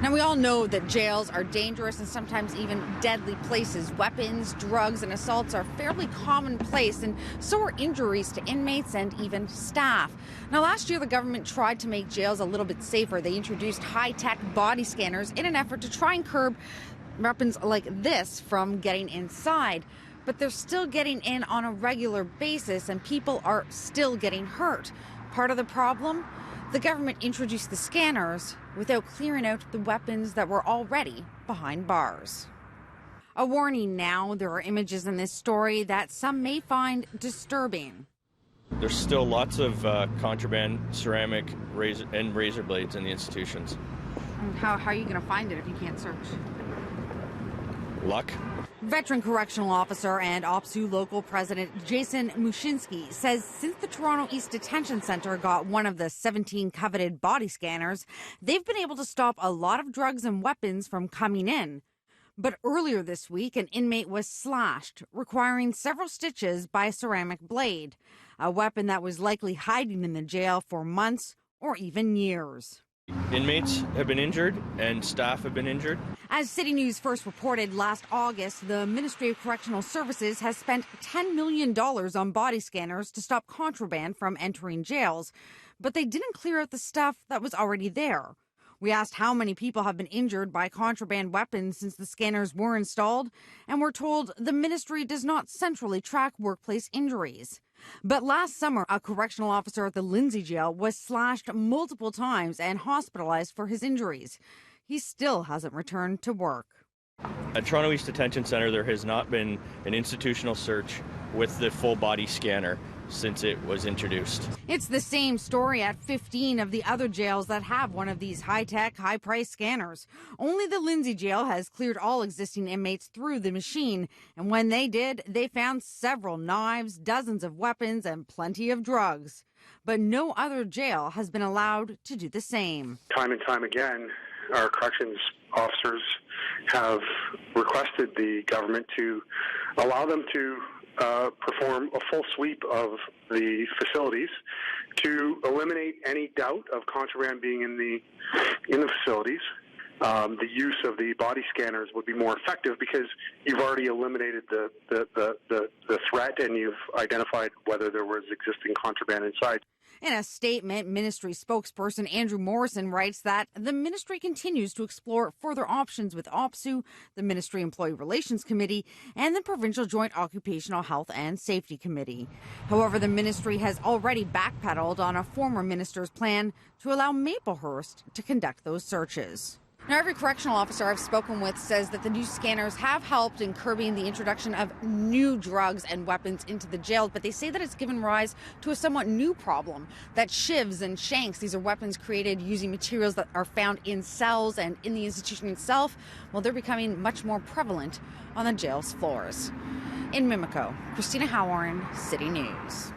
Now, we all know that jails are dangerous and sometimes even deadly places. Weapons, drugs, and assaults are fairly commonplace, and so are injuries to inmates and even staff. Now, last year, the government tried to make jails a little bit safer. They introduced high-tech body scanners in an effort to try and curb weapons like this from getting inside. But they're still getting in on a regular basis, and people are still getting hurt. Part of the problem? The government introduced the scanners without clearing out the weapons that were already behind bars. A warning now, there are images in this story that some may find disturbing. There's still lots of contraband, ceramic, razor blades in the institutions. And how are you going to find it if you can't search? Luck. Veteran correctional officer and OPSU local president Jason Mushinski says since the Toronto East Detention Centre got one of the 17 coveted body scanners, they've been able to stop a lot of drugs and weapons from coming in. But earlier this week, an inmate was slashed, requiring several stitches by a ceramic blade, a weapon that was likely hiding in the jail for months or even years. Inmates have been injured and staff have been injured. As CityNews first reported last August, the Ministry of Correctional Services has spent $10 million on body scanners to stop contraband from entering jails, but they didn't clear out the stuff that was already there. We asked how many people have been injured by contraband weapons since the scanners were installed, and we're told the ministry does not centrally track workplace injuries. But last summer, a correctional officer at the Lindsay jail was slashed multiple times and hospitalized for his injuries. He still hasn't returned to work. At Toronto East Detention Centre, there has not been an institutional search with the full body scanner since it was introduced. It's the same story at 15 of the other jails that have one of these high-tech, high-price scanners. Only the Lindsay jail has cleared all existing inmates through the machine, and when they did, they found several knives, dozens of weapons, and plenty of drugs. But no other jail has been allowed to do the same. Time and time again, our corrections officers have requested the government to allow them to perform a full sweep of the facilities to eliminate any doubt of contraband being in the facilities. The use of the body scanners would be more effective because you've already eliminated the threat and you've identified whether there was existing contraband inside. In a statement, ministry spokesperson Andrew Morrison writes that the ministry continues to explore further options with OPSU, the Ministry Employee Relations Committee, and the Provincial Joint Occupational Health and Safety Committee. However, the ministry has already backpedaled on a former minister's plan to allow Maplehurst to conduct those searches. Now, every correctional officer I've spoken with says that the new scanners have helped in curbing the introduction of new drugs and weapons into the jail, but they say that it's given rise to a somewhat new problem, that shivs and shanks, these are weapons created using materials that are found in cells and in the institution itself, well, they're becoming much more prevalent on the jail's floors. In Mimico, Christina Howarn, City News.